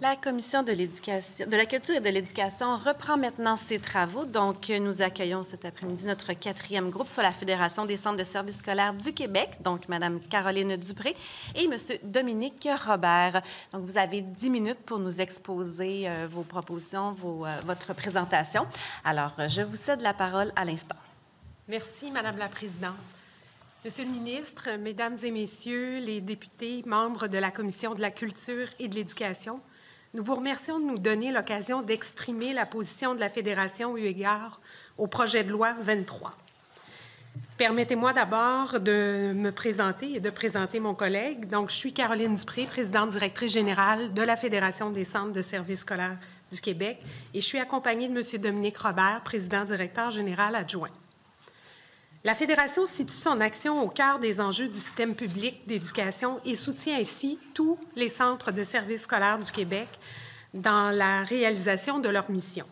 La Commission de la culture et de l'éducation reprend maintenant ses travaux. Donc, nous accueillons cet après-midi notre quatrième groupe sur la Fédération des centres de services scolaires du Québec, donc Mme Caroline Dupré et M. Dominique Robert. Donc, vous avez 10 minutes pour nous exposer vos propositions, votre présentation. Alors, je vous cède la parole à l'instant. Merci, Madame la Présidente. Monsieur le ministre, Mesdames et Messieurs les députés, membres de la Commission de la culture et de l'éducation, nous vous remercions de nous donner l'occasion d'exprimer la position de la Fédération eu égard au projet de loi 23. Permettez-moi d'abord de me présenter et de présenter mon collègue. Donc, je suis Caroline Dupré, présidente directrice générale de la Fédération des centres de services scolaires du Québec, et je suis accompagnée de M. Dominique Robert, président directeur général adjoint. La Fédération situe son action au cœur des enjeux du système public d'éducation et soutient ainsi tous les centres de services scolaires du Québec dans la réalisation de leur mission.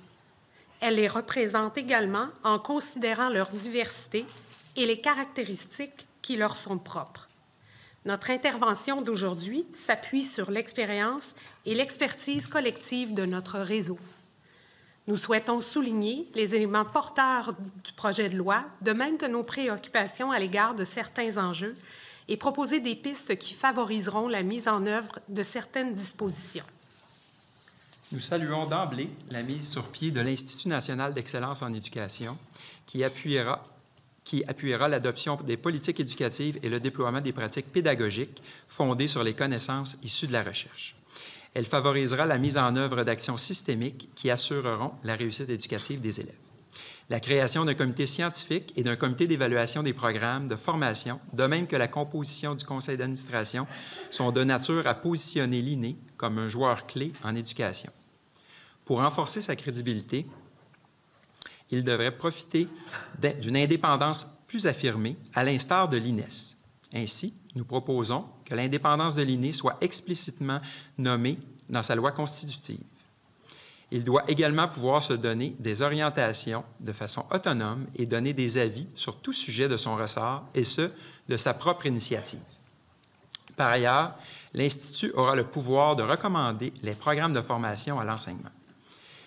Elle les représente également en considérant leur diversité et les caractéristiques qui leur sont propres. Notre intervention d'aujourd'hui s'appuie sur l'expérience et l'expertise collective de notre réseau. Nous souhaitons souligner les éléments porteurs du projet de loi, de même que nos préoccupations à l'égard de certains enjeux, et proposer des pistes qui favoriseront la mise en œuvre de certaines dispositions. Nous saluons d'emblée la mise sur pied de l'Institut national d'excellence en éducation, qui appuiera l'adoption des politiques éducatives et le déploiement des pratiques pédagogiques fondées sur les connaissances issues de la recherche. Elle favorisera la mise en œuvre d'actions systémiques qui assureront la réussite éducative des élèves. La création d'un comité scientifique et d'un comité d'évaluation des programmes de formation, de même que la composition du conseil d'administration, sont de nature à positionner l'INE comme un joueur clé en éducation. Pour renforcer sa crédibilité, il devrait profiter d'une indépendance plus affirmée, à l'instar de l'INES. Ainsi, nous proposons que l'indépendance de l'INE soit explicitement nommée dans sa loi constitutive. Il doit également pouvoir se donner des orientations de façon autonome et donner des avis sur tout sujet de son ressort, et ce, de sa propre initiative. Par ailleurs, l'Institut aura le pouvoir de recommander les programmes de formation à l'enseignement.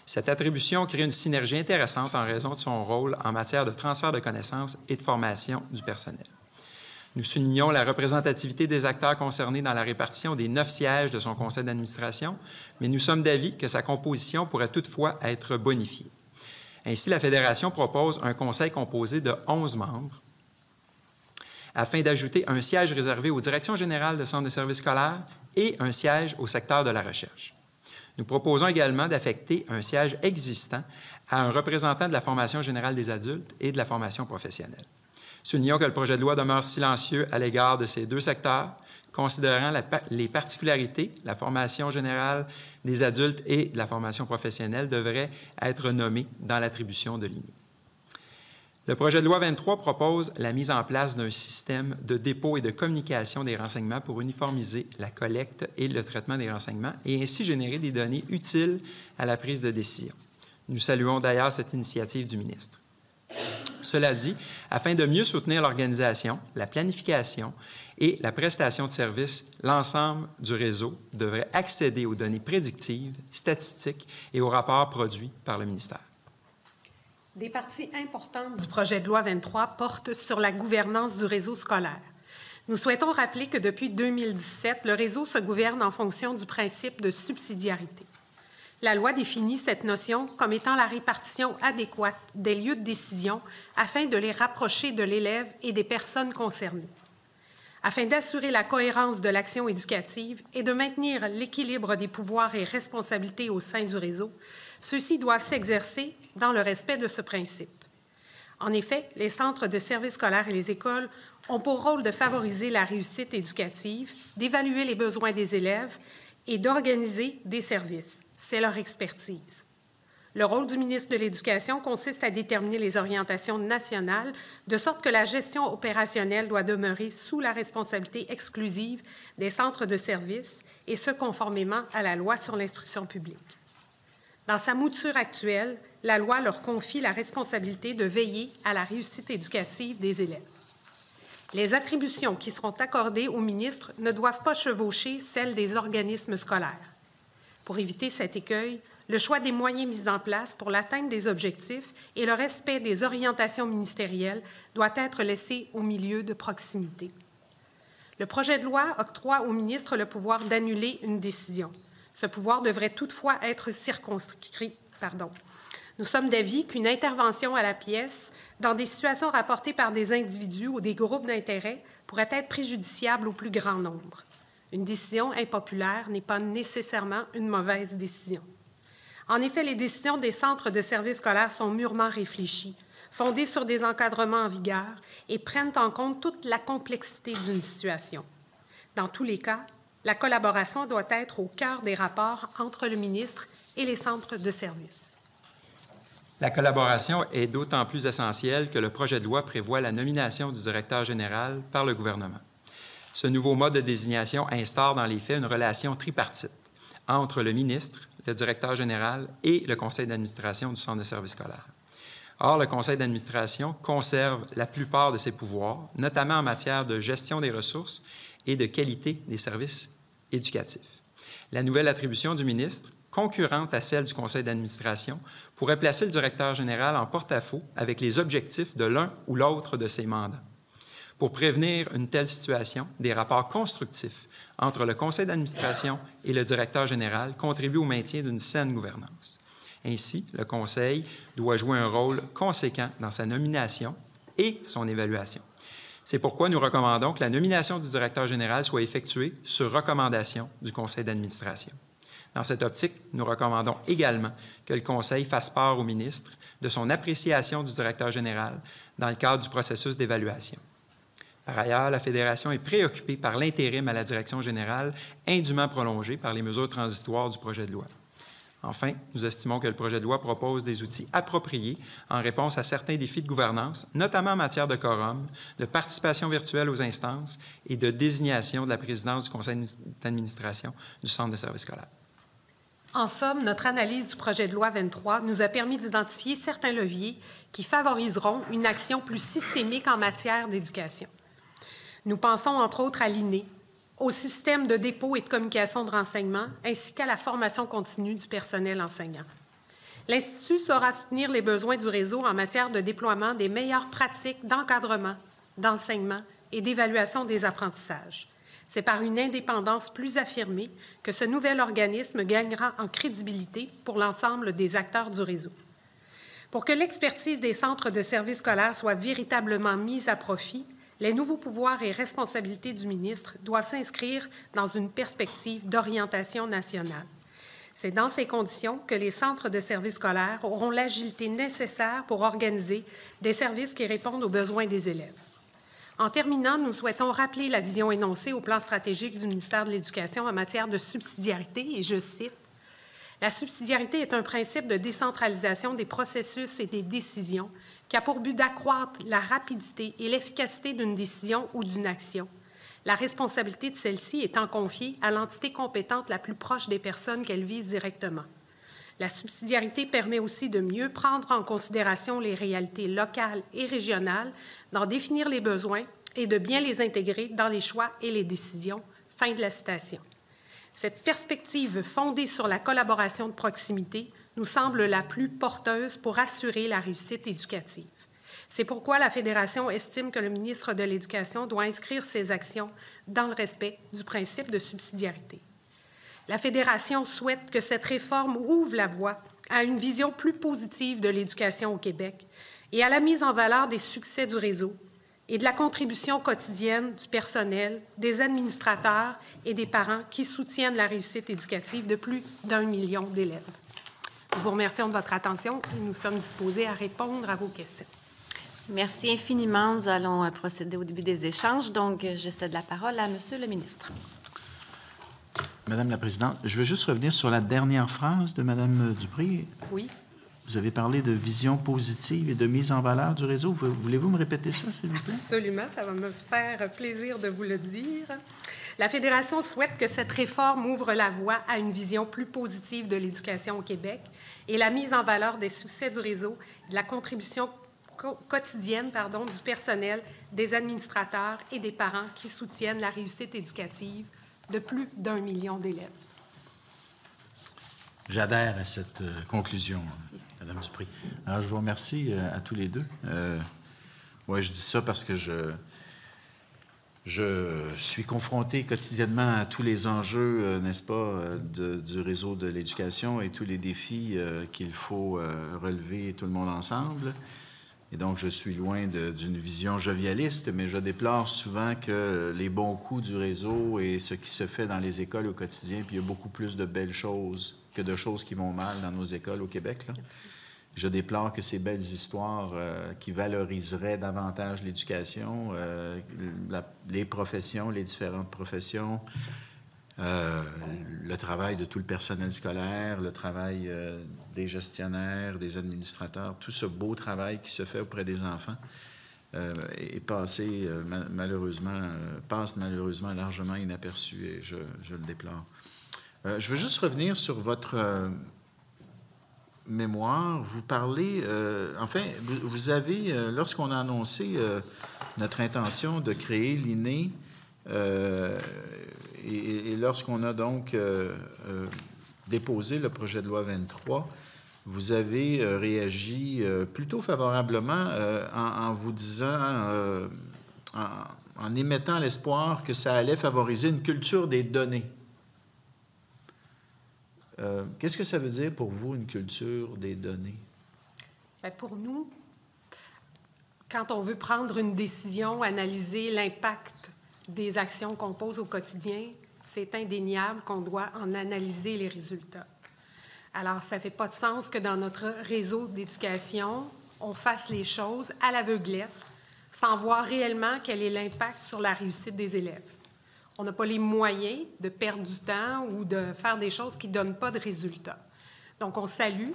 Cette attribution crée une synergie intéressante en raison de son rôle en matière de transfert de connaissances et de formation du personnel. Nous soulignons la représentativité des acteurs concernés dans la répartition des 9 sièges de son conseil d'administration, mais nous sommes d'avis que sa composition pourrait toutefois être bonifiée. Ainsi, la Fédération propose un conseil composé de 11 membres, afin d'ajouter un siège réservé aux directions générales de centres de services scolaires et un siège au secteur de la recherche. Nous proposons également d'affecter un siège existant à un représentant de la formation générale des adultes et de la formation professionnelle. Soulignons que le projet de loi demeure silencieux à l'égard de ces deux secteurs, considérant les particularités, la formation générale des adultes et de la formation professionnelle devraient être nommées dans l'attribution de l'INE. Le projet de loi 23 propose la mise en place d'un système de dépôt et de communication des renseignements pour uniformiser la collecte et le traitement des renseignements et ainsi générer des données utiles à la prise de décision. Nous saluons d'ailleurs cette initiative du ministre. Cela dit, afin de mieux soutenir l'organisation, la planification et la prestation de services, l'ensemble du réseau devrait accéder aux données prédictives, statistiques et aux rapports produits par le ministère. Des parties importantes du projet de loi 23 portent sur la gouvernance du réseau scolaire. Nous souhaitons rappeler que depuis 2017, le réseau se gouverne en fonction du principe de subsidiarité. La loi définit cette notion comme étant la répartition adéquate des lieux de décision afin de les rapprocher de l'élève et des personnes concernées. Afin d'assurer la cohérence de l'action éducative et de maintenir l'équilibre des pouvoirs et responsabilités au sein du réseau, ceux-ci doivent s'exercer dans le respect de ce principe. En effet, les centres de services scolaires et les écoles ont pour rôle de favoriser la réussite éducative, d'évaluer les besoins des élèves et d'organiser des services. C'est leur expertise. Le rôle du ministre de l'Éducation consiste à déterminer les orientations nationales, de sorte que la gestion opérationnelle doit demeurer sous la responsabilité exclusive des centres de services, et ce conformément à la loi sur l'instruction publique. Dans sa mouture actuelle, la loi leur confie la responsabilité de veiller à la réussite éducative des élèves. Les attributions qui seront accordées aux ministres ne doivent pas chevaucher celles des organismes scolaires. Pour éviter cet écueil, le choix des moyens mis en place pour l'atteinte des objectifs et le respect des orientations ministérielles doit être laissé au milieu de proximité. Le projet de loi octroie au ministre le pouvoir d'annuler une décision. Ce pouvoir devrait toutefois être circonscrit. Nous sommes d'avis qu'une intervention à la pièce dans des situations rapportées par des individus ou des groupes d'intérêt pourrait être préjudiciable au plus grand nombre. Une décision impopulaire n'est pas nécessairement une mauvaise décision. En effet, les décisions des centres de services scolaires sont mûrement réfléchies, fondées sur des encadrements en vigueur et prennent en compte toute la complexité d'une situation. Dans tous les cas, la collaboration doit être au cœur des rapports entre le ministre et les centres de services. La collaboration est d'autant plus essentielle que le projet de loi prévoit la nomination du directeur général par le gouvernement. Ce nouveau mode de désignation instaure dans les faits une relation tripartite entre le ministre, le directeur général et le conseil d'administration du centre de services scolaires. Or, le conseil d'administration conserve la plupart de ses pouvoirs, notamment en matière de gestion des ressources et de qualité des services éducatifs. La nouvelle attribution du ministre, concurrente à celle du conseil d'administration, pourrait placer le directeur général en porte-à-faux avec les objectifs de l'un ou l'autre de ses mandats. Pour prévenir une telle situation, des rapports constructifs entre le conseil d'administration et le directeur général contribuent au maintien d'une saine gouvernance. Ainsi, le conseil doit jouer un rôle conséquent dans sa nomination et son évaluation. C'est pourquoi nous recommandons que la nomination du directeur général soit effectuée sur recommandation du conseil d'administration. Dans cette optique, nous recommandons également que le conseil fasse part au ministre de son appréciation du directeur général dans le cadre du processus d'évaluation. Par ailleurs, la Fédération est préoccupée par l'intérim à la direction générale indûment prolongé par les mesures transitoires du projet de loi. Enfin, nous estimons que le projet de loi propose des outils appropriés en réponse à certains défis de gouvernance, notamment en matière de quorum, de participation virtuelle aux instances et de désignation de la présidence du conseil d'administration du centre de services scolaires. En somme, notre analyse du projet de loi 23 nous a permis d'identifier certains leviers qui favoriseront une action plus systémique en matière d'éducation. Nous pensons entre autres à l'INE, au système de dépôt et de communication de renseignements, ainsi qu'à la formation continue du personnel enseignant. L'Institut saura soutenir les besoins du réseau en matière de déploiement des meilleures pratiques d'encadrement, d'enseignement et d'évaluation des apprentissages. C'est par une indépendance plus affirmée que ce nouvel organisme gagnera en crédibilité pour l'ensemble des acteurs du réseau. Pour que l'expertise des centres de services scolaires soit véritablement mise à profit, les nouveaux pouvoirs et responsabilités du ministre doivent s'inscrire dans une perspective d'orientation nationale. C'est dans ces conditions que les centres de services scolaires auront l'agilité nécessaire pour organiser des services qui répondent aux besoins des élèves. En terminant, nous souhaitons rappeler la vision énoncée au plan stratégique du ministère de l'Éducation en matière de subsidiarité, et je cite, « La subsidiarité est un principe de décentralisation des processus et des décisions qui a pour but d'accroître la rapidité et l'efficacité d'une décision ou d'une action, la responsabilité de celle-ci étant confiée à l'entité compétente la plus proche des personnes qu'elle vise directement. La subsidiarité permet aussi de mieux prendre en considération les réalités locales et régionales, d'en définir les besoins et de bien les intégrer dans les choix et les décisions. » Fin de la citation. Cette perspective fondée sur la collaboration de proximité nous semble la plus porteuse pour assurer la réussite éducative. C'est pourquoi la Fédération estime que le ministre de l'Éducation doit inscrire ses actions dans le respect du principe de subsidiarité. La Fédération souhaite que cette réforme ouvre la voie à une vision plus positive de l'éducation au Québec et à la mise en valeur des succès du réseau et de la contribution quotidienne du personnel, des administrateurs et des parents qui soutiennent la réussite éducative de plus d'1 million d'élèves. Nous vous remercions de votre attention et nous sommes disposés à répondre à vos questions. Merci infiniment. Nous allons procéder au début des échanges. Donc, je cède la parole à Monsieur le ministre. Madame la Présidente, je veux juste revenir sur la dernière phrase de Madame Dupré. Oui. Vous avez parlé de vision positive et de mise en valeur du réseau. Voulez-vous me répéter ça, s'il vous plaît? Absolument, ça va me faire plaisir de vous le dire. La Fédération souhaite que cette réforme ouvre la voie à une vision plus positive de l'éducation au Québec et la mise en valeur des succès du réseau, de la contribution quotidienne du personnel, des administrateurs et des parents qui soutiennent la réussite éducative de plus d'1 million d'élèves. J'adhère à cette conclusion, Mme Dupré. Alors, je vous remercie à tous les deux. Oui, je dis ça parce que je suis confronté quotidiennement à tous les enjeux, n'est-ce pas, du réseau de l'éducation et tous les défis qu'il faut relever tout le monde ensemble. Et donc, je suis loin d'une vision jovialiste, mais je déplore souvent que les bons coups du réseau et ce qui se fait dans les écoles au quotidien, puis il y a beaucoup plus de belles choses que de choses qui vont mal dans nos écoles au Québec, là. Je déplore que ces belles histoires qui valoriseraient davantage l'éducation, les professions, les différentes professions, le travail de tout le personnel scolaire, le travail des gestionnaires, des administrateurs, tout ce beau travail qui se fait auprès des enfants est passé passe malheureusement largement inaperçu et je le déplore. Je veux juste revenir sur votre mémoire. Vous parlez, vous avez, lorsqu'on a annoncé notre intention de créer l'INE, et lorsqu'on a donc déposé le projet de loi 23, vous avez réagi plutôt favorablement en vous disant, en émettant l'espoir que ça allait favoriser une culture des données. Qu'est-ce que ça veut dire pour vous, une culture des données? Bien, pour nous, quand on veut prendre une décision, analyser l'impact des actions qu'on pose au quotidien, c'est indéniable qu'on doit en analyser les résultats. Alors, ça ne fait pas de sens que dans notre réseau d'éducation, on fasse les choses à l'aveuglette, sans voir réellement quel est l'impact sur la réussite des élèves. On n'a pas les moyens de perdre du temps ou de faire des choses qui ne donnent pas de résultats. Donc, on salue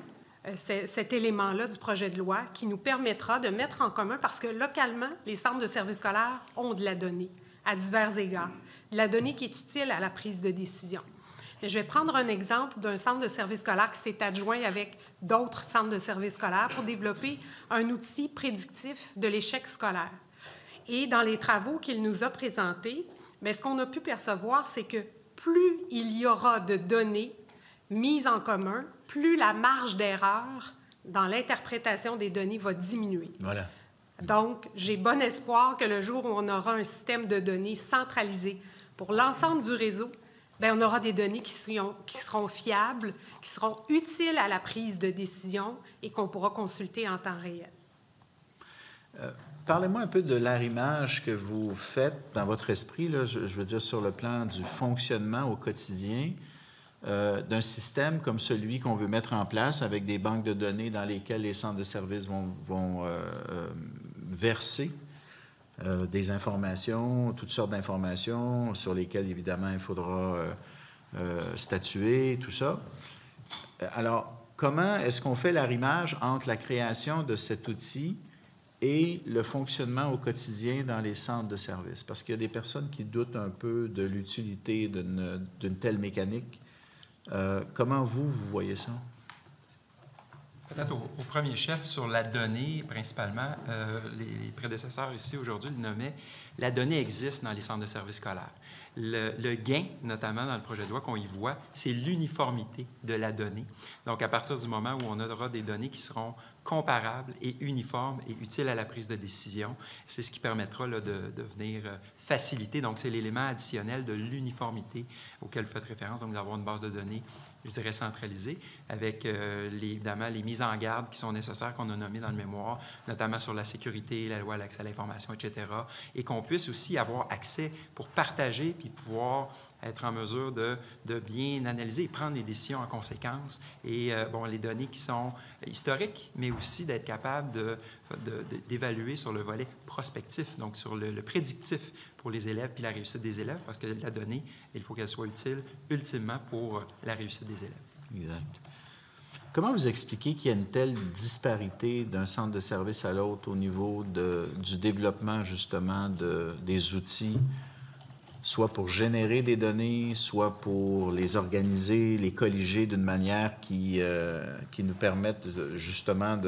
cet élément-là du projet de loi qui nous permettra de mettre en commun, parce que localement, les centres de services scolaires ont de la donnée à divers égards, de la donnée qui est utile à la prise de décision. Mais je vais prendre un exemple d'un centre de services scolaires qui s'est adjoint avec d'autres centres de services scolaires pour développer un outil prédictif de l'échec scolaire. Et dans les travaux qu'il nous a présentés, bien, ce qu'on a pu percevoir, c'est que plus il y aura de données mises en commun, plus la marge d'erreur dans l'interprétation des données va diminuer. Voilà. Donc, j'ai bon espoir que le jour où on aura un système de données centralisé pour l'ensemble du réseau, bien, on aura des données qui seront fiables, qui seront utiles à la prise de décision et qu'on pourra consulter en temps réel. Parlez-moi un peu de l'arrimage que vous faites dans votre esprit, là, je veux dire sur le plan du fonctionnement au quotidien d'un système comme celui qu'on veut mettre en place avec des banques de données dans lesquelles les centres de services vont verser des informations, toutes sortes d'informations sur lesquelles, évidemment, il faudra statuer, tout ça. Alors, comment est-ce qu'on fait l'arrimage entre la création de cet outil et le fonctionnement au quotidien dans les centres de services? Parce qu'il y a des personnes qui doutent un peu de l'utilité d'une telle mécanique. Comment vous voyez ça? Peut-être au premier chef, sur la donnée, principalement, les prédécesseurs ici aujourd'hui le nommaient, la donnée existe dans les centres de services scolaires. Le gain, notamment dans le projet de loi qu'on y voit, c'est l'uniformité de la donnée. Donc, à partir du moment où on aura des données qui seront comparables et uniformes et utiles à la prise de décision, c'est ce qui permettra là, de venir faciliter. Donc, c'est l'élément additionnel de l'uniformité auquel vous faites référence, donc d'avoir une base de données, je dirais, centralisée, avec évidemment les mises en garde qui sont nécessaires, qu'on a nommées dans le mémoire, notamment sur la sécurité, la loi à l'accès à l'information, etc., et qu'on puisse aussi avoir accès pour partager puis pouvoir être en mesure de bien analyser et prendre des décisions en conséquence. Et les données qui sont historiques, mais aussi d'être capable d'évaluer sur le volet prospectif, donc sur le prédictif pour les élèves puis la réussite des élèves, parce que la donnée, il faut qu'elle soit utile ultimement pour la réussite des élèves. Exact. Comment vous expliquez qu'il y a une telle disparité d'un centre de service à l'autre au niveau du développement, justement, des outils, soit pour générer des données, soit pour les organiser, les colliger d'une manière qui nous permette justement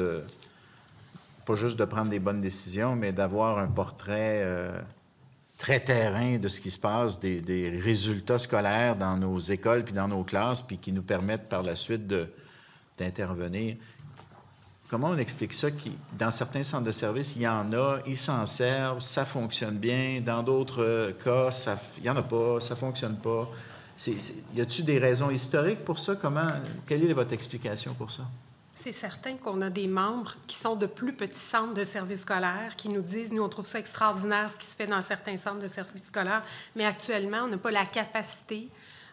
pas juste de prendre des bonnes décisions, mais d'avoir un portrait très terrain de ce qui se passe, des résultats scolaires dans nos écoles puis dans nos classes, puis qui nous permettent par la suite d'intervenir. Comment on explique ça? Dans certains centres de services, il y en a, ils s'en servent, ça fonctionne bien. Dans d'autres cas, il n'y en a pas, ça ne fonctionne pas. Y a-t-il des raisons historiques pour ça? Quelle est votre explication pour ça? C'est certain qu'on a des membres qui sont de plus petits centres de services scolaires qui nous disent, nous, on trouve ça extraordinaire ce qui se fait dans certains centres de services scolaires, mais actuellement, on n'a pas la capacité,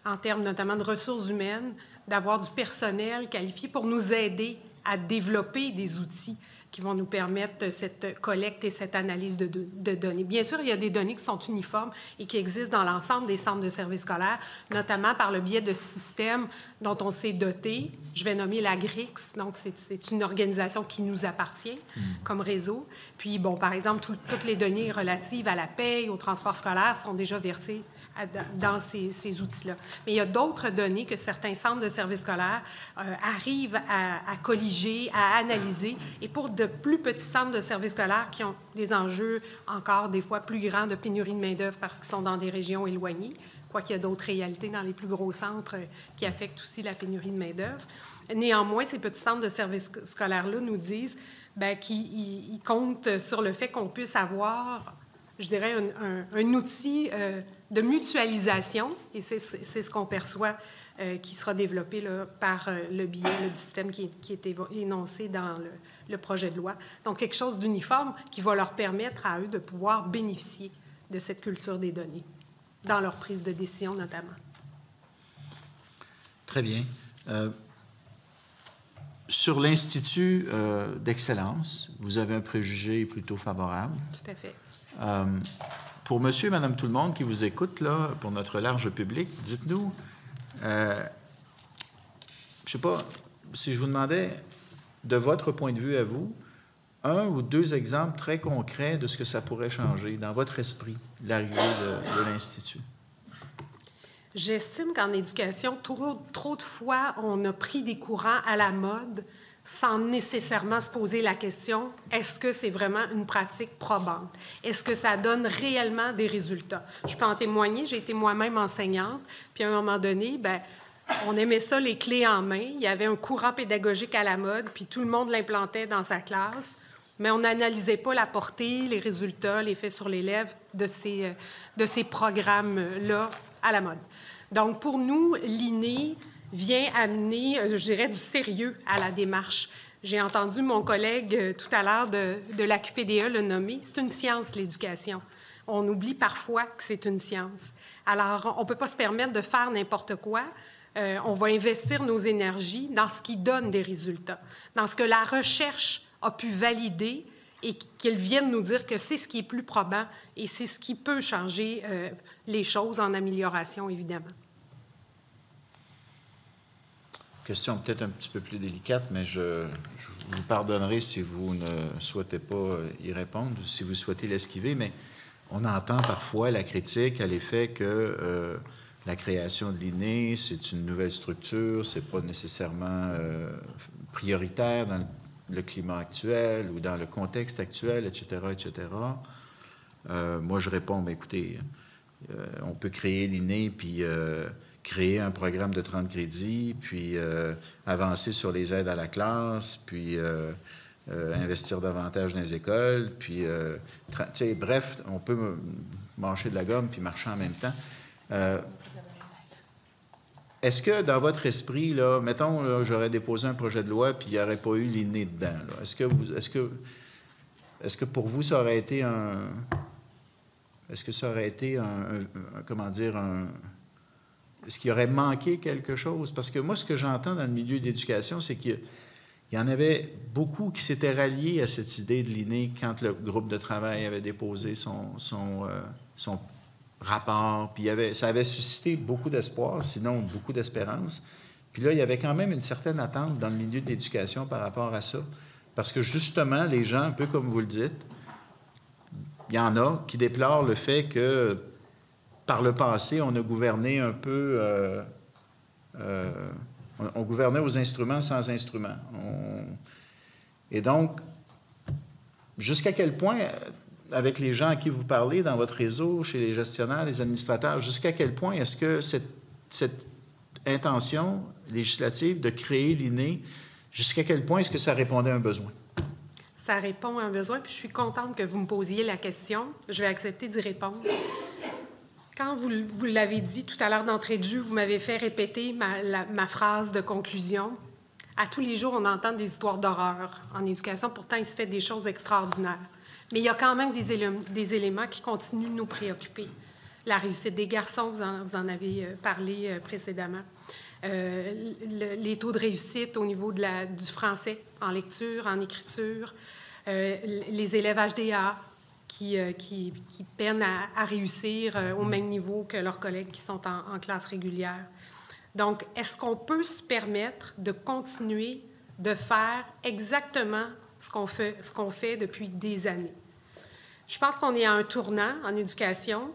en termes notamment de ressources humaines, d'avoir du personnel qualifié pour nous aider à développer des outils qui vont nous permettre cette collecte et cette analyse de données. Bien sûr, il y a des données qui sont uniformes et qui existent dans l'ensemble des centres de services scolaires, notamment par le biais de systèmes dont on s'est doté. Je vais nommer la GRIX, donc c'est une organisation qui nous appartient comme réseau. Puis, bon, par exemple, toutes les données relatives à la paye, au transport scolaire sont déjà versées dans ces outils-là. Mais il y a d'autres données que certains centres de services scolaires arrivent à colliger, à analyser. Et pour de plus petits centres de services scolaires qui ont des enjeux encore des fois plus grands de pénurie de main-d'œuvre parce qu'ils sont dans des régions éloignées, quoiqu'il y a d'autres réalités dans les plus gros centres qui affectent aussi la pénurie de main-d'œuvre. Néanmoins, ces petits centres de services scolaires-là nous disent qu'ils comptent sur le fait qu'on puisse avoir, je dirais, un outil de mutualisation, et c'est ce qu'on perçoit qui sera développé là, par le biais du système qui est énoncé dans le projet de loi. Donc, quelque chose d'uniforme qui va leur permettre à eux de pouvoir bénéficier de cette culture des données, dans leur prise de décision notamment. Très bien. Sur l'Institut d'excellence, vous avez un préjugé plutôt favorable. Tout à fait. Pour monsieur et madame tout le monde qui vous écoute, là, pour notre large public, dites-nous, je ne sais pas, si je vous demandais, de votre point de vue à vous, un ou deux exemples très concrets de ce que ça pourrait changer dans votre esprit, l'arrivée de l'Institut. J'estime qu'en éducation, trop de fois, on a pris des courants à la mode sans nécessairement se poser la question, est-ce que c'est vraiment une pratique probante? Est-ce que ça donne réellement des résultats? Je peux en témoigner, j'ai été moi-même enseignante, puis à un moment donné, on aimait ça les clés en main. Il y avait un courant pédagogique à la mode, puis tout le monde l'implantait dans sa classe, mais on n'analysait pas la portée, les résultats, l'effet sur l'élève de ces programmes-là à la mode. Donc, pour nous, l'INE vient amener, je dirais, du sérieux à la démarche. J'ai entendu mon collègue tout à l'heure de l'AQPDE le nommer. C'est une science, l'éducation. On oublie parfois que c'est une science. Alors, on ne peut pas se permettre de faire n'importe quoi. On va investir nos énergies dans ce qui donne des résultats, dans ce que la recherche a pu valider et qu'elle vienne nous dire que c'est ce qui est plus probant et c'est ce qui peut changer les choses en amélioration, évidemment. Question peut-être un petit peu plus délicate, mais je vous pardonnerai si vous ne souhaitez pas y répondre, si vous souhaitez l'esquiver, mais on entend parfois la critique à l'effet que la création de l'INE, c'est une nouvelle structure, c'est pas nécessairement prioritaire dans le climat actuel ou dans le contexte actuel, etc., etc. Moi, je réponds, bien, écoutez, on peut créer l'INE, puis créer un programme de 30 crédits, puis avancer sur les aides à la classe, puis investir davantage dans les écoles, puis, bref, on peut mâcher de la gomme puis marcher en même temps. Est-ce que dans votre esprit, là, mettons, là, j'aurais déposé un projet de loi puis il n'y aurait pas eu l'INE dedans, là. Est-ce que pour vous, ça aurait été comment dire, est-ce qu'il aurait manqué quelque chose? Parce que moi, ce que j'entends dans le milieu de l'éducation, c'est qu'il y en avait beaucoup qui s'étaient ralliés à cette idée de l'INE quand le groupe de travail avait déposé son rapport. Puis ça avait suscité beaucoup d'espoir, sinon beaucoup d'espérance. Puis là, il y avait quand même une certaine attente dans le milieu de l'éducation par rapport à ça. Parce que justement, les gens, un peu comme vous le dites, il y en a qui déplorent le fait que par le passé, on a gouverné un peu... on gouvernait aux instruments sans instruments. Et donc, jusqu'à quel point avec les gens à qui vous parlez dans votre réseau, chez les gestionnaires, les administrateurs, jusqu'à quel point est-ce que cette intention législative de créer l'INE, jusqu'à quel point est-ce que ça répondait à un besoin? Ça répond à un besoin, puis je suis contente que vous me posiez la question. Je vais accepter d'y répondre. Quand vous l'avez dit tout à l'heure d'entrée de jeu, vous m'avez fait répéter ma phrase de conclusion. À tous les jours, on entend des histoires d'horreur en éducation. Pourtant, il se fait des choses extraordinaires. Mais il y a quand même des éléments qui continuent de nous préoccuper. La réussite des garçons, vous en avez parlé précédemment. Les taux de réussite au niveau du français, en lecture, en écriture. Les élèves HDA qui peinent à réussir au même niveau que leurs collègues qui sont en classe régulière. Donc, est-ce qu'on peut se permettre de continuer de faire exactement ce qu'on fait depuis des années? Je pense qu'on est à un tournant en éducation,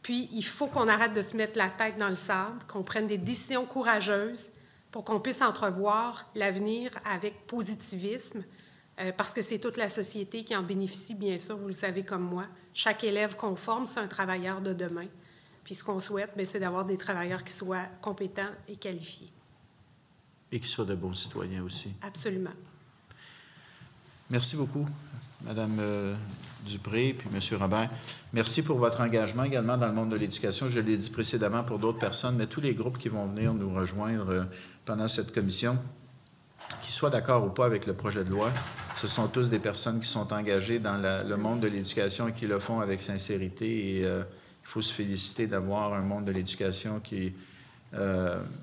puis il faut qu'on arrête de se mettre la tête dans le sable, qu'on prenne des décisions courageuses pour qu'on puisse entrevoir l'avenir avec positivisme, parce que c'est toute la société qui en bénéficie, bien sûr, vous le savez comme moi. Chaque élève qu'on forme, c'est un travailleur de demain. Puis ce qu'on souhaite, c'est d'avoir des travailleurs qui soient compétents et qualifiés. Et qui soient de bons citoyens aussi. Absolument. Merci beaucoup, Mme Dupré puis M. Robert. Merci pour votre engagement également dans le monde de l'éducation. Je l'ai dit précédemment pour d'autres personnes, mais tous les groupes qui vont venir nous rejoindre pendant cette commission, qu'ils soient d'accord ou pas avec le projet de loi, ce sont tous des personnes qui sont engagées dans le monde de l'éducation et qui le font avec sincérité. Et il faut se féliciter d'avoir un monde de l'éducation qui est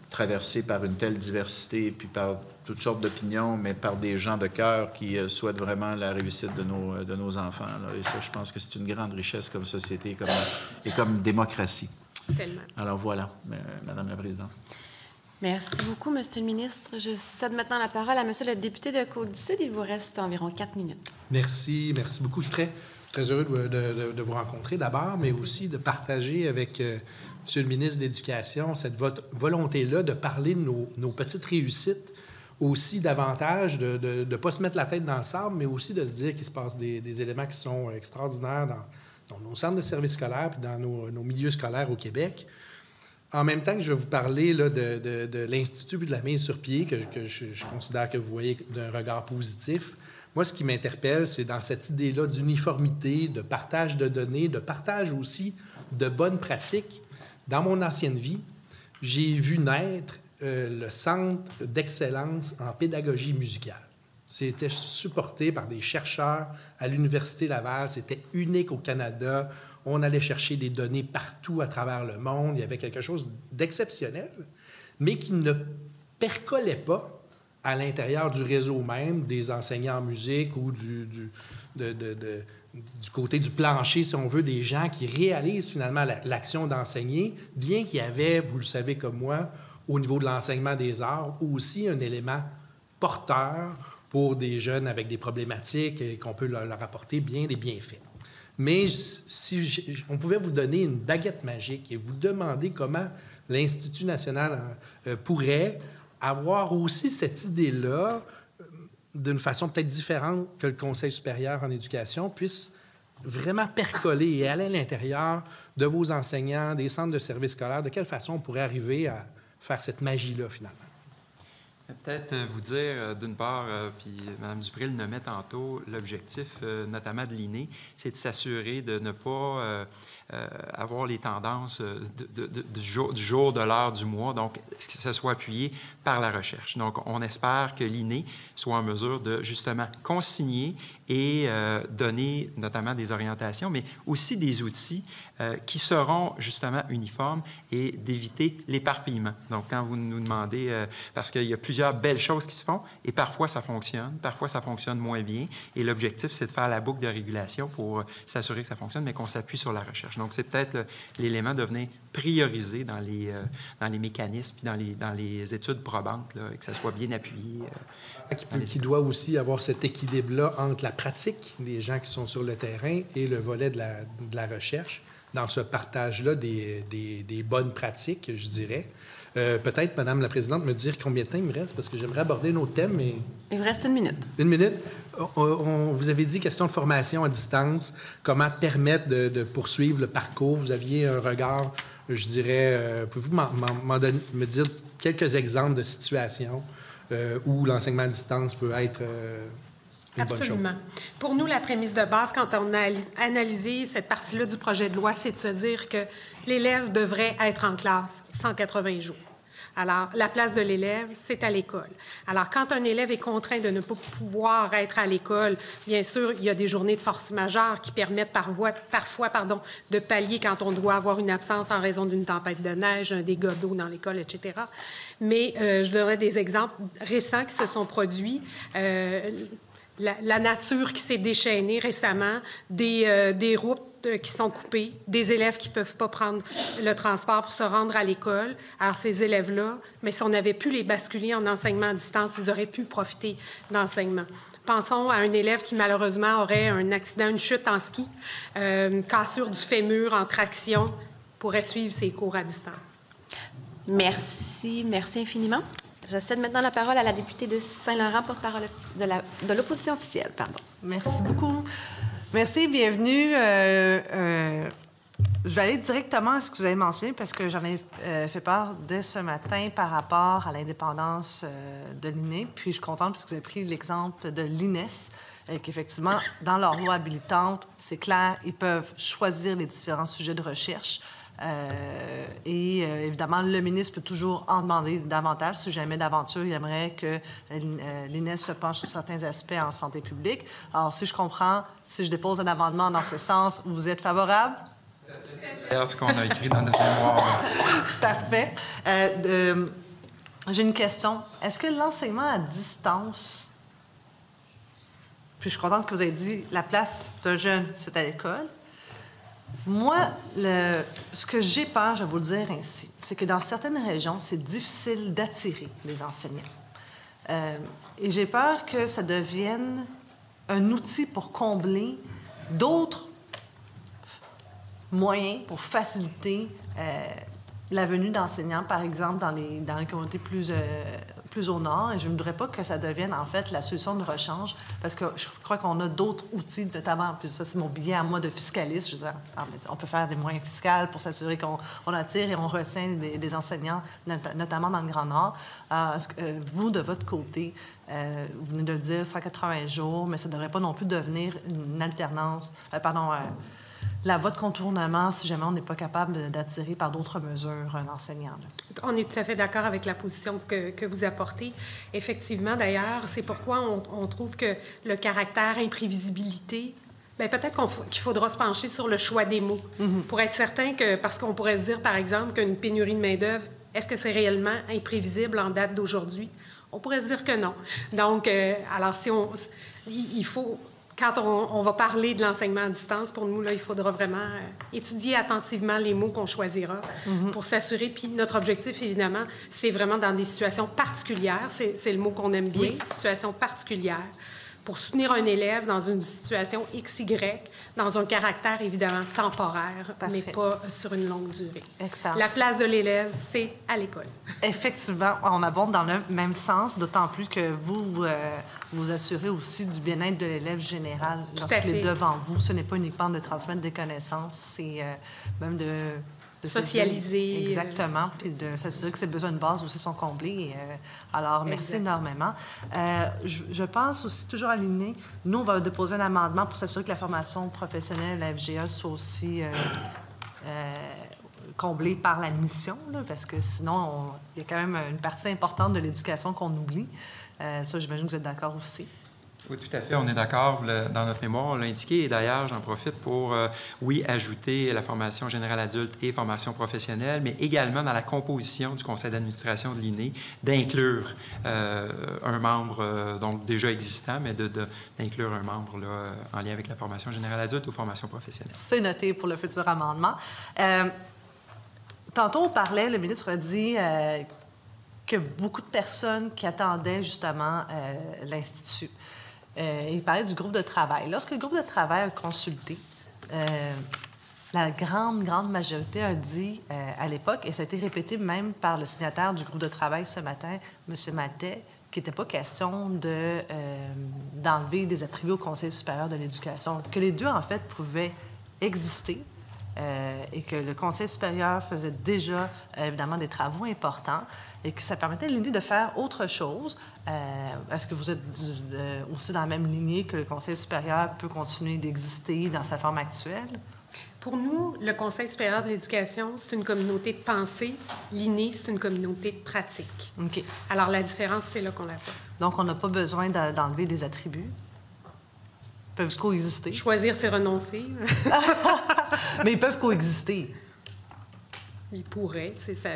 traversé par une telle diversité et puis par toutes sortes d'opinions, mais par des gens de cœur qui souhaitent vraiment la réussite de nos enfants. Là. Et ça, je pense que c'est une grande richesse comme société et comme démocratie. Tellement. Alors voilà, Madame la Présidente. Merci beaucoup, Monsieur le ministre. Je cède maintenant la parole à Monsieur le député de Côte-du-Sud. Il vous reste environ 4 minutes. Merci beaucoup. Je suis très heureux de vous rencontrer d'abord, mais aussi de partager avec Monsieur le ministre de l'Éducation cette volonté-là de parler de nos petites réussites, aussi davantage de ne pas se mettre la tête dans le sable, mais aussi de se dire qu'il se passe des éléments qui sont extraordinaires dans nos centres de services scolaires et dans nos milieux scolaires au Québec. En même temps que je vais vous parler là, de l'Institut et de la mise sur pied, que je considère que vous voyez d'un regard positif, moi, ce qui m'interpelle, c'est dans cette idée-là d'uniformité, de partage de données, de partage aussi de bonnes pratiques. Dans mon ancienne vie, j'ai vu naître le Centre d'excellence en pédagogie musicale. C'était supporté par des chercheurs à l'Université Laval. C'était unique au Canada. On allait chercher des données partout à travers le monde. Il y avait quelque chose d'exceptionnel, mais qui ne percolait pas à l'intérieur du réseau même des enseignants en musique ou du côté du plancher, si on veut, des gens qui réalisent finalement l'action d'enseigner, bien qu'il y avait, vous le savez comme moi, au niveau de l'enseignement des arts, aussi un élément porteur pour des jeunes avec des problématiques et qu'on peut leur apporter bien des bienfaits. Mais si on pouvait vous donner une baguette magique et vous demander comment l'Institut national pourrait avoir aussi cette idée-là, d'une façon peut-être différente que le Conseil supérieur en éducation, puisse vraiment percoler et aller à l'intérieur de vos enseignants, des centres de services scolaires, de quelle façon on pourrait arriver à faire cette magie-là, finalement? Peut-être vous dire, d'une part, puis Mme Dupré le nommait tantôt, l'objectif, notamment de l'INE, c'est de s'assurer de ne pas avoir les tendances du jour, de l'heure, du mois, donc que ça soit appuyé par la recherche. Donc, on espère que l'INE soit en mesure de, justement, consigner et donner notamment des orientations, mais aussi des outils qui seront justement uniformes et d'éviter l'éparpillement. Donc, quand vous nous demandez, parce qu'il y a plusieurs belles choses qui se font et parfois ça fonctionne moins bien. Et l'objectif, c'est de faire la boucle de régulation pour s'assurer que ça fonctionne, mais qu'on s'appuie sur la recherche. Donc, c'est peut-être l'élément de venir prioriser dans les mécanismes puis dans les études probantes, là, et que ça soit bien appuyé. Qui doit aussi avoir cet équilibre-là entre la pratique des gens qui sont sur le terrain et le volet de la recherche. dans ce partage-là des bonnes pratiques, je dirais. Peut-être, Madame la Présidente, me dire combien de temps il me reste, parce que j'aimerais aborder un autre thème, mais... Il vous reste 1 minute. 1 minute. Vous avez dit question de formation à distance, comment permettre de poursuivre le parcours. Vous aviez un regard, je dirais... pouvez-vous me dire quelques exemples de situations où l'enseignement à distance peut être une bonne chose? Absolument. Pour nous, la prémisse de base, quand on a analysé cette partie-là du projet de loi, c'est de se dire que l'élève devrait être en classe 180 jours. Alors, la place de l'élève, c'est à l'école. Alors, quand un élève est contraint de ne pas pouvoir être à l'école, bien sûr, il y a des journées de force majeure qui permettent parfois de pallier quand on doit avoir une absence en raison d'une tempête de neige, un dégât d'eau dans l'école, etc. Mais je donnerai des exemples récents qui se sont produits. La nature qui s'est déchaînée récemment, des routes qui sont coupées, des élèves qui ne peuvent pas prendre le transport pour se rendre à l'école. Alors, ces élèves-là, mais si on n'avait pu les basculer en enseignement à distance, ils auraient pu profiter d'enseignement. Pensons à un élève qui, malheureusement, aurait un accident, une chute en ski, une cassure du fémur en traction, pourrait suivre ses cours à distance. Merci infiniment. Je cède maintenant la parole à la députée de Saint-Laurent, porte-parole de l'opposition officielle. Pardon. Merci beaucoup. Merci, bienvenue. Je vais aller directement à ce que vous avez mentionné parce que j'en ai fait part dès ce matin par rapport à l'indépendance de l'INE. Puis je suis contente parce que vous avez pris l'exemple de l'INES, qu'effectivement, dans leur loi habilitante, c'est clair, ils peuvent choisir les différents sujets de recherche. Évidemment, le ministre peut toujours en demander davantage. Si jamais d'aventure, il aimerait que l'INES se penche sur certains aspects en santé publique. Alors, si je comprends, si je dépose un amendement dans ce sens, vous êtes favorable? C'est ce qu'on a écrit dans notre mémoire. Parfait. J'ai une question. Est-ce que l'enseignement à distance, puis je suis contente que vous ayez dit la place d'un jeune, c'est à l'école. Moi, ce que j'ai peur, je vais vous le dire ainsi, c'est que dans certaines régions, c'est difficile d'attirer les enseignants. Et j'ai peur que ça devienne un outil pour combler d'autres moyens pour faciliter la venue d'enseignants, par exemple, dans les communautés plus au nord. Et je ne voudrais pas que ça devienne, en fait, la solution de rechange, parce que je crois qu'on a d'autres outils, notamment, puis ça, c'est mon billet à moi de fiscaliste. Je veux dire, on peut faire des moyens fiscaux pour s'assurer qu'on attire et on retient des enseignants, notamment dans le Grand Nord. Vous, de votre côté, vous venez de le dire, 180 jours, mais ça ne devrait pas non plus devenir une alternance, la voie de contournement, si jamais on n'est pas capable d'attirer par d'autres mesures un enseignant. Là. On est tout à fait d'accord avec la position que vous apportez. Effectivement, d'ailleurs, c'est pourquoi on trouve que le caractère imprévisibilité, bien, peut-être qu'il faudra se pencher sur le choix des mots pour être certain que, parce qu'on pourrait se dire, par exemple, qu'une pénurie de main-d'œuvre, est-ce que c'est réellement imprévisible en date d'aujourd'hui? On pourrait se dire que non. Donc, alors, il faut... Quand on va parler de l'enseignement à distance, pour nous, là, il faudra vraiment étudier attentivement les mots qu'on choisira pour s'assurer. Puis notre objectif, évidemment, c'est vraiment dans des situations particulières. C'est le mot qu'on aime bien, situations particulières. Pour soutenir un élève dans une situation XY, dans un caractère évidemment temporaire, mais pas sur une longue durée. Excellent. La place de l'élève, c'est à l'école. Effectivement, on abonde dans le même sens, d'autant plus que vous vous assurez aussi du bien-être de l'élève général lorsqu'il est devant vous. Ce n'est pas uniquement de transmettre des connaissances, c'est même de socialiser. Exactement, puis de s'assurer que ses besoins de base aussi sont comblés. Alors, merci énormément. Je pense aussi, toujours à l'INE, nous, on va déposer un amendement pour s'assurer que la formation professionnelle de la FGA soit aussi comblée par la mission, là, parce que sinon, il y a quand même une partie importante de l'éducation qu'on oublie. Ça, j'imagine que vous êtes d'accord aussi. Oui, tout à fait. On est d'accord. Dans notre mémoire, on l'a indiqué. Et d'ailleurs, j'en profite pour, ajouter la formation générale adulte et formation professionnelle, mais également dans la composition du conseil d'administration de l'INE, d'inclure un membre, donc déjà existant, mais d'inclure un membre là, en lien avec la formation générale adulte ou formation professionnelle. C'est noté pour le futur amendement. Tantôt, on parlait, le ministre a dit que beaucoup de personnes qui attendaient justement l'Institut. Il parlait du groupe de travail. Lorsque le groupe de travail a consulté, La grande majorité a dit à l'époque, et ça a été répété même par le signataire du groupe de travail ce matin, M. Matet, qu'il n'était pas question d'enlever des attributs au Conseil supérieur de l'éducation, que les deux, en fait, pouvaient exister et que le Conseil supérieur faisait déjà, évidemment, des travaux importants et que ça permettait à l'idée de faire autre chose. Est-ce que vous êtes aussi dans la même lignée que le Conseil supérieur peut continuer d'exister dans sa forme actuelle? Pour nous, le Conseil supérieur de l'éducation, c'est une communauté de pensée. L'INE, c'est une communauté de pratique. OK. Alors, la différence, c'est là qu'on la fait. Donc, on n'a pas besoin d'enlever des attributs. Ils peuvent coexister. Choisir, c'est renoncer. Mais ils peuvent coexister. Ils pourraient, tu sais, ça...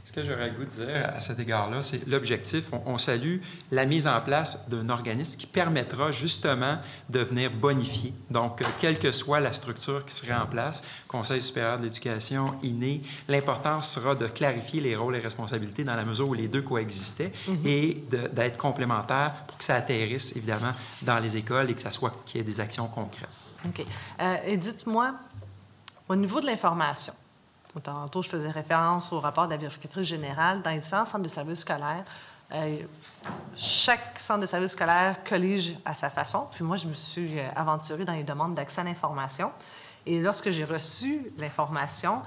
Ce que j'aurais le goût de dire à cet égard-là, c'est l'objectif. On salue la mise en place d'un organisme qui permettra justement de venir bonifier. Donc, quelle que soit la structure qui serait en place, Conseil supérieur de l'éducation, INE, l'importance sera de clarifier les rôles et responsabilités dans la mesure où les deux coexistaient et d'être complémentaires pour que ça atterrisse, évidemment, dans les écoles et que ça soit qu'il y ait des actions concrètes. OK. Et dites-moi, au niveau de l'information, tantôt, je faisais référence au rapport de la vérificatrice générale. Dans les différents centres de services scolaires, chaque centre de services scolaire collige à sa façon. Puis moi, je me suis aventurée dans les demandes d'accès à l'information. Et lorsque j'ai reçu l'information,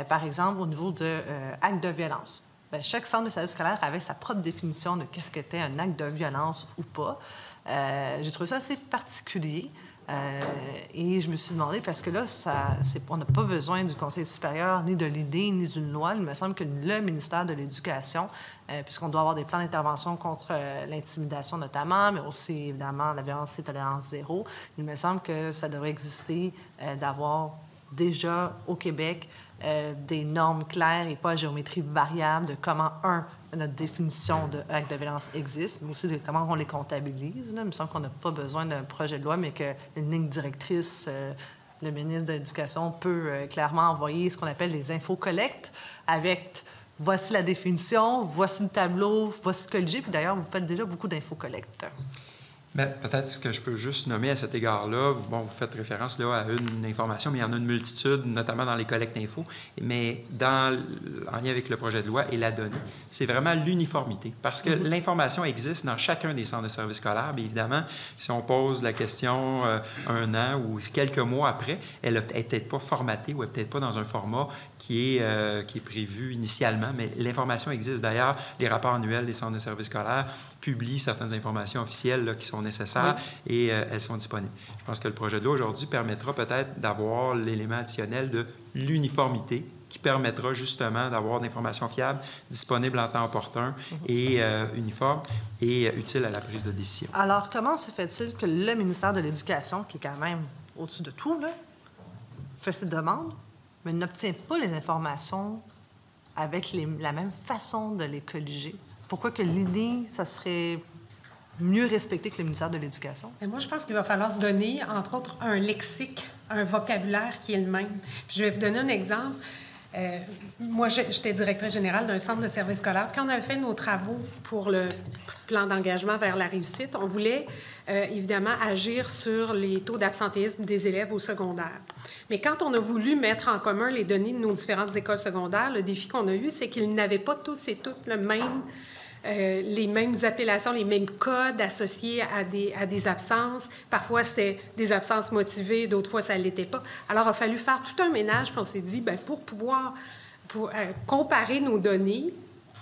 par exemple, au niveau de actes de violence, bien, chaque centre de services scolaire avait sa propre définition de qu'est-ce qu'était un acte de violence ou pas. J'ai trouvé ça assez particulier. Et je me suis demandé, parce que là, on n'a pas besoin du Conseil supérieur, ni de l'idée, ni d'une loi. Il me semble que le ministère de l'Éducation, puisqu'on doit avoir des plans d'intervention contre l'intimidation notamment, mais aussi, évidemment, la violence et tolérance zéro, il me semble que ça devrait exister d'avoir déjà au Québec des normes claires et pas à géométrie variable de comment, notre définition d'acte de violence existe, mais aussi de comment on les comptabilise. Là. Il me semble qu'on n'a pas besoin d'un projet de loi, mais qu'une ligne directrice, le ministre de l'Éducation peut clairement envoyer ce qu'on appelle les infocollectes avec voici la définition, voici le tableau, voici ce que le G. Puis d'ailleurs, vous faites déjà beaucoup d'infocollectes. Mais peut-être ce que je peux juste nommer à cet égard-là, bon, vous faites référence là, à une information, mais il y en a une multitude, notamment dans les collectes d'infos, mais en lien avec le projet de loi et la donnée, c'est vraiment l'uniformité. Parce que l'information existe dans chacun des centres de services scolaires, bien évidemment, si on pose la question un an ou quelques mois après, elle n'est peut-être pas formatée ou elle n'est peut-être pas dans un format qui est prévu initialement, mais l'information existe. D'ailleurs, les rapports annuels des centres de services scolaires publient certaines informations officielles là, qui sont nécessaires et elles sont disponibles. Je pense que le projet de loi aujourd'hui permettra peut-être d'avoir l'élément additionnel de l'uniformité qui permettra justement d'avoir des informations fiables, disponibles en temps opportun et uniformes et utiles à la prise de décision. Alors, comment se fait-il que le ministère de l'Éducation, qui est quand même au-dessus de tout, là, fait cette demande, mais n'obtient pas les informations avec la même façon de les colliger? Pourquoi que l'INE, ça serait mieux respecté que le ministère de l'Éducation? Et moi, je pense qu'il va falloir se donner, entre autres, un lexique, un vocabulaire qui est le même. Puis je vais vous donner un exemple. Moi, j'étais directrice générale d'un centre de services scolaires. Quand on avait fait nos travaux pour le plan d'engagement vers la réussite, on voulait évidemment agir sur les taux d'absentéisme des élèves au secondaire. Mais quand on a voulu mettre en commun les données de nos différentes écoles secondaires, le défi qu'on a eu, c'est qu'ils n'avaient pas tous et toutes les mêmes appellations, les mêmes codes associés à des absences. Parfois, c'était des absences motivées, d'autres fois, ça ne l'était pas. Alors, il a fallu faire tout un ménage, puis on s'est dit, bien, pour pouvoir comparer nos données,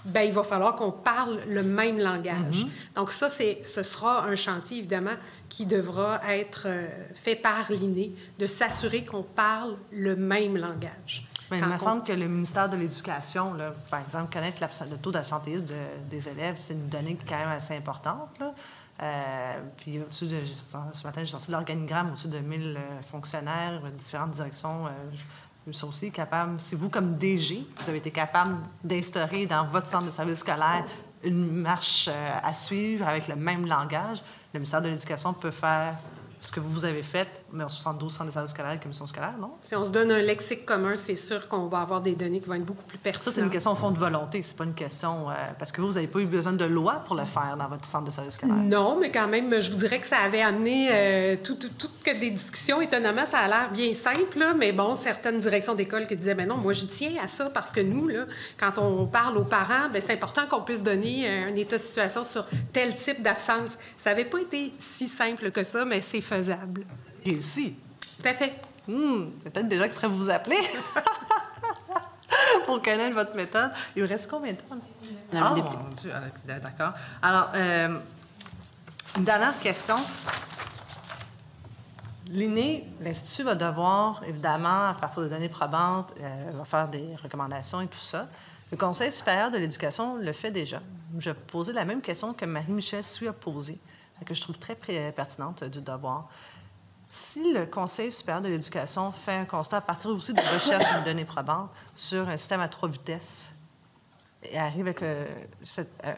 bien, il va falloir qu'on parle le même langage. Donc ça, ce sera un chantier, évidemment, qui devra être fait par l'INE, de s'assurer qu'on parle le même langage. Mais il me semble que le ministère de l'Éducation, là, par exemple, connaître le taux d'absentéisme des élèves, c'est une donnée qui est quand même assez importante. Là. Puis au-dessus de, ce matin, j'ai sorti l'organigramme au-dessus de 1000 fonctionnaires, différentes directions. Ça aussi capable, si vous, comme DG, vous avez été capable d'instaurer dans votre centre de service scolaire une marche à suivre avec le même langage, le ministère de l'Éducation peut faire ce que vous avez fait, mais en 72 centres de services scolaires et commissions scolaires, non? Si on se donne un lexique commun, c'est sûr qu'on va avoir des données qui vont être beaucoup plus pertinentes. Ça, c'est une question au fond de volonté, c'est pas une question... parce que vous n'avez pas eu besoin de loi pour le faire dans votre centre de services scolaires. Non, mais quand même, je vous dirais que ça avait amené toute que des discussions, étonnamment, ça a l'air bien simple, là, mais bon, certaines directions d'école qui disaient, mais non, moi, je tiens à ça parce que nous, là, quand on parle aux parents, bien, c'est important qu'on puisse donner un état de situation sur tel type d'absence. Ça n'avait pas été si simple que ça, mais c'est faisable. Réussi. Tout à fait. Peut-être déjà qu'il pourrait vous appeler pour connaître votre méthode. Il vous reste combien de temps? Mon Dieu, d'accord. Alors, une dernière question. L'INE, l'Institut va devoir, évidemment, à partir de données probantes, va faire des recommandations et tout ça. Le Conseil supérieur de l'éducation le fait déjà. Je vais poser la même question que Marie-Michèle Suy a posée, que je trouve très pertinente du devoir. Si le Conseil supérieur de l'éducation fait un constat à partir aussi de recherches de données probantes sur un système à 3 vitesses et arrive avec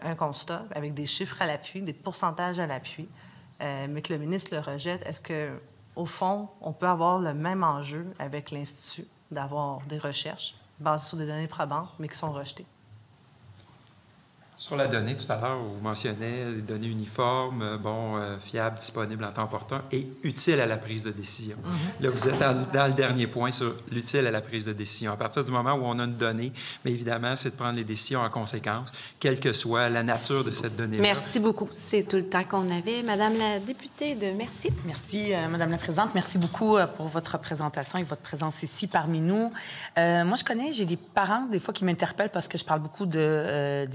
un constat avec des chiffres à l'appui, des pourcentages à l'appui, mais que le ministre le rejette, est-ce que au fond, on peut avoir le même enjeu avec l'Institut, d'avoir des recherches basées sur des données probantes, mais qui sont rejetées? Sur la donnée, tout à l'heure, vous mentionnez des données uniformes, fiables, disponibles en temps opportun et utiles à la prise de décision. Là, vous êtes dans le dernier point sur l'utile à la prise de décision. À partir du moment où on a une donnée, mais évidemment, c'est de prendre les décisions en conséquence, quelle que soit la nature de cette donnée-là. Merci beaucoup. C'est tout le temps qu'on avait. Madame la députée de Merci. Merci, Madame la Présidente. Merci beaucoup pour votre présentation et votre présence ici parmi nous. Moi, j'ai des parents, des fois, qui m'interpellent parce que je parle beaucoup de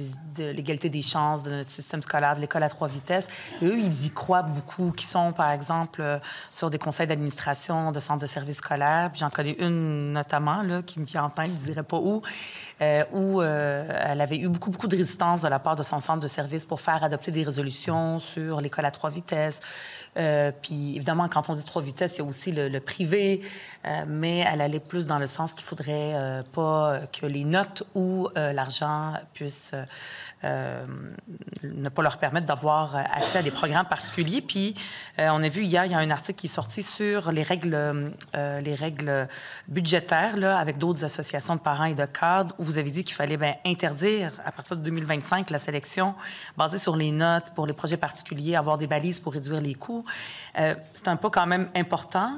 l'égalité des chances, de notre système scolaire, de l'école à 3 vitesses. Et eux, ils y croient beaucoup, qui sont, par exemple, sur des conseils d'administration de centres de services scolaires. Puis j'en connais une, notamment, là, qui me vient en tête, je ne dirais pas où elle avait eu beaucoup de résistance de la part de son centre de services pour faire adopter des résolutions sur l'école à 3 vitesses. Puis, évidemment, quand on dit 3 vitesses, il y a aussi le privé, mais elle allait plus dans le sens qu'il ne faudrait pas que les notes ou l'argent puissent ne pas leur permettre d'avoir accès à des programmes particuliers. Puis, on a vu hier, il y a un article qui est sorti sur les règles budgétaires, là, avec d'autres associations de parents et de cadres, où vous avez dit qu'il fallait interdire, à partir de 2025, la sélection basée sur les notes pour les projets particuliers, avoir des balises pour réduire les coûts. C'est un pas quand même important.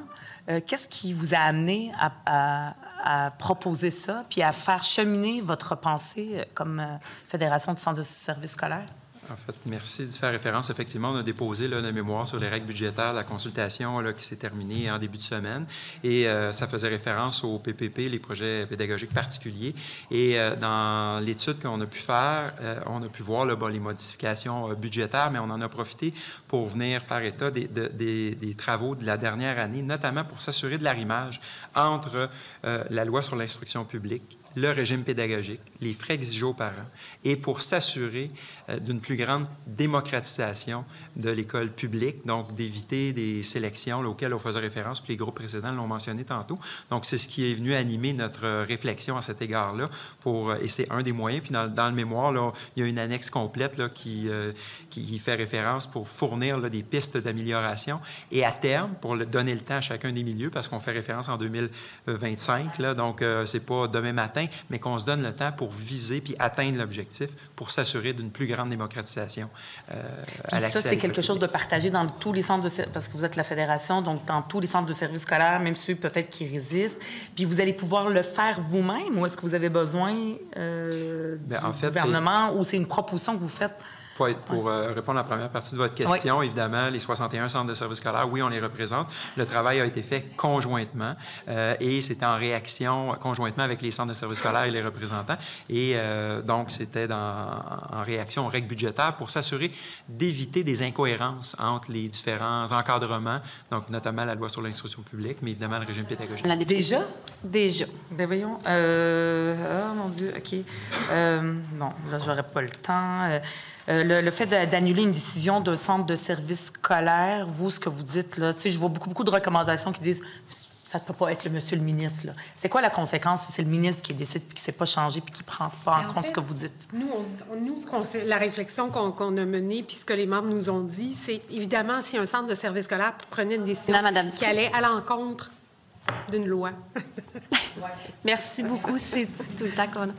Qu'est-ce qui vous a amené à proposer ça, puis à faire cheminer votre pensée comme Fédération de centres de services scolaires? En fait, merci d'y faire référence. Effectivement, on a déposé le mémoire sur les règles budgétaires, la consultation qui s'est terminée en début de semaine. Et ça faisait référence au PPP, les projets pédagogiques particuliers. Et dans l'étude qu'on a pu faire, on a pu voir les modifications budgétaires, mais on en a profité pour venir faire état des travaux de la dernière année, notamment pour s'assurer de l'arrimage entre la loi sur l'instruction publique, le régime pédagogique, les frais exigés aux parents, et pour s'assurer d'une plus grande démocratisation de l'école publique, donc d'éviter des sélections auxquelles on faisait référence, puis les groupes précédents l'ont mentionné tantôt. Donc, c'est ce qui est venu animer notre réflexion à cet égard-là, et c'est un des moyens. Puis dans le mémoire, là, il y a une annexe complète là, qui fait référence pour fournir là, des pistes d'amélioration, et à terme, pour donner le temps à chacun des milieux, parce qu'on fait référence en 2025, là, donc c'est pas demain matin, mais qu'on se donne le temps pour viser puis atteindre l'objectif pour s'assurer d'une plus grande démocratisation à l'accès. Ça, c'est quelque chose de partagé dans tous les centres de parce que vous êtes la fédération, donc dans tous les centres de services scolaires, même ceux peut-être qui résistent. Puis vous allez pouvoir le faire vous-même, ou est-ce que vous avez besoin du gouvernement, ou c'est une proposition que vous faites? Pour répondre à la première partie de votre question, évidemment, les 61 centres de services scolaires, oui, on les représente. Le travail a été fait conjointement et c'était en réaction conjointement avec les centres de services scolaires et les représentants. Et donc, c'était en réaction aux règles budgétaires pour s'assurer d'éviter des incohérences entre les différents encadrements, donc notamment la loi sur l'instruction publique, mais évidemment le régime pédagogique. Déjà? Déjà. Bien, voyons. Oh, mon Dieu, OK. Bon, là, j'aurais pas le temps. Le fait d'annuler une décision d'un centre de service scolaire, vous, ce que vous dites, là, tu sais, je vois beaucoup de recommandations qui disent ça ne peut pas être le monsieur le ministre, là. C'est quoi la conséquence si c'est le ministre qui décide et qui ne s'est pas changé puis qui ne prend pas en compte ce que vous dites? Nous, la réflexion qu'on a menée puis ce que les membres nous ont dit, c'est évidemment si un centre de service scolaire prenait une décision qui allait à l'encontre d'une loi. Merci beaucoup. C'est tout le temps qu'on a.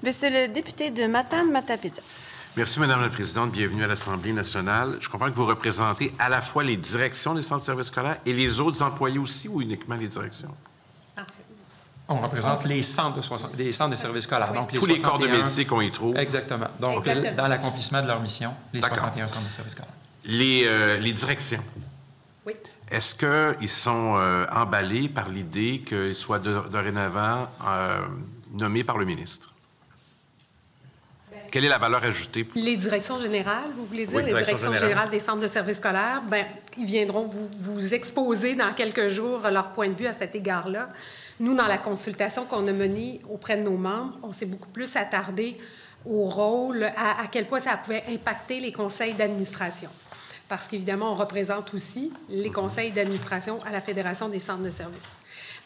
Monsieur le député de Matane-Matapédia. Merci, Madame la Présidente. Bienvenue à l'Assemblée nationale. Je comprends que vous représentez à la fois les directions des centres de services scolaires et les autres employés aussi, ou uniquement les directions? On représente les centres des centres de services scolaires. Oui. Donc Tous les corps de métier qu'on y trouve. Exactement. Donc, Exactement. dans l'accomplissement de leur mission, les D'accord. 61 centres de services scolaires. Les directions. Oui. Est-ce qu'ils sont emballés par l'idée qu'ils soient dorénavant nommés par le ministre? Quelle est la valeur ajoutée? Les directions générales, vous voulez dire, Oui, les directions générales des centres de services scolaires, bien, ils viendront vous exposer dans quelques jours leur point de vue à cet égard-là. Nous, dans la consultation qu'on a menée auprès de nos membres, on s'est beaucoup plus attardé au rôle, à quel point ça pouvait impacter les conseils d'administration. Parce qu'évidemment, on représente aussi les conseils d'administration à la Fédération des centres de services.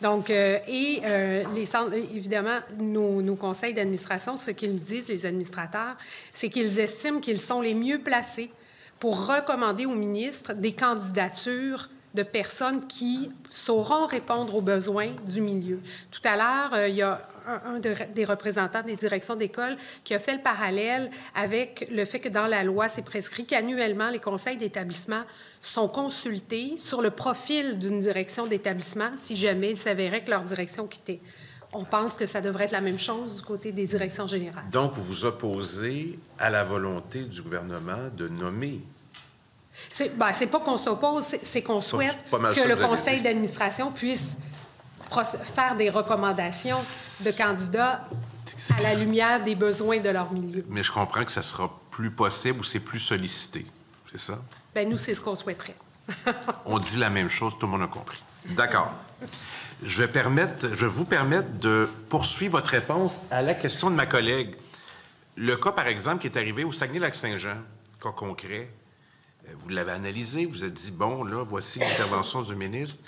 Donc, les centres, évidemment, nos conseils d'administration, ce qu'ils nous disent, les administrateurs, c'est qu'ils estiment qu'ils sont les mieux placés pour recommander au ministre des candidatures de personnes qui sauront répondre aux besoins du milieu. Tout à l'heure, il y a un des représentants des directions d'école qui a fait le parallèle avec le fait que dans la loi, c'est prescrit qu'annuellement, les conseils d'établissement sont consultés sur le profil d'une direction d'établissement si jamais il s'avérait que leur direction quittait. On pense que ça devrait être la même chose du côté des directions générales. Donc, vous vous opposez à la volonté du gouvernement de nommer. C'est pas qu'on s'oppose, c'est qu'on souhaite que le conseil d'administration puisse faire des recommandations de candidats à la lumière des besoins de leur milieu. Mais je comprends que ça sera plus possible ou c'est plus sollicité. C'est ça? Bien, nous, c'est ce qu'on souhaiterait. On dit la même chose, tout le monde a compris. D'accord. Je vais vous permettre de poursuivre votre réponse à la question de ma collègue. Le cas, par exemple, qui est arrivé au Saguenay-Lac-Saint-Jean, cas concret, vous l'avez analysé, vous avez dit, bon, là, voici l'intervention du ministre.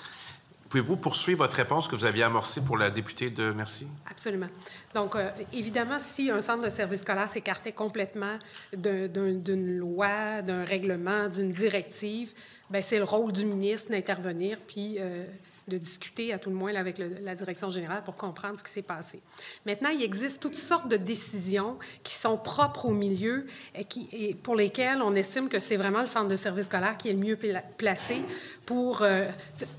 Pouvez-vous poursuivre votre réponse que vous aviez amorcée pour la députée de Mercier? Absolument. Donc, évidemment, si un centre de service scolaire s'écartait complètement d'une loi, d'un règlement, d'une directive, bien, c'est le rôle du ministre d'intervenir puis de discuter, à tout le moins, là, avec la direction générale pour comprendre ce qui s'est passé. Maintenant, il existe toutes sortes de décisions qui sont propres au milieu et pour lesquelles on estime que c'est vraiment le centre de service scolaire qui est le mieux placé pour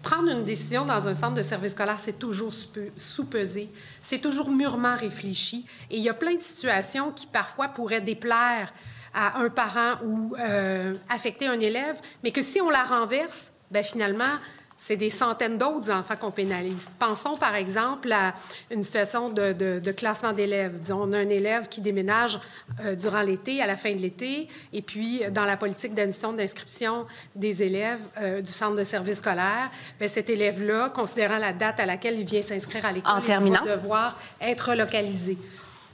prendre une décision dans un centre de service scolaire, c'est toujours sous-pesé, c'est toujours mûrement réfléchi. Et il y a plein de situations qui, parfois, pourraient déplaire à un parent ou affecter un élève, mais que si on la renverse, bien, finalement, c'est des centaines d'autres enfants qu'on pénalise. Pensons, par exemple, à une situation de classement d'élèves. Disons, on a un élève qui déménage durant l'été, à la fin de l'été, et puis, dans la politique d'admission d'inscription des élèves du centre de service scolaire, bien, cet élève-là, considérant la date à laquelle il vient s'inscrire à l'école, il va devoir être relocalisé.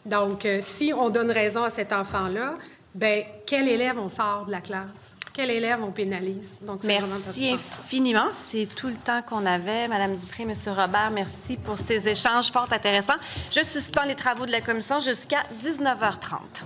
Donc, si on donne raison à cet enfant-là, bien, quel élève on sort de la classe? Quel élève on pénalise? Donc, merci infiniment. C'est tout le temps qu'on avait. Madame Dupré, Monsieur Robert, merci pour ces échanges fort intéressants. Je suspends les travaux de la commission jusqu'à 19h30.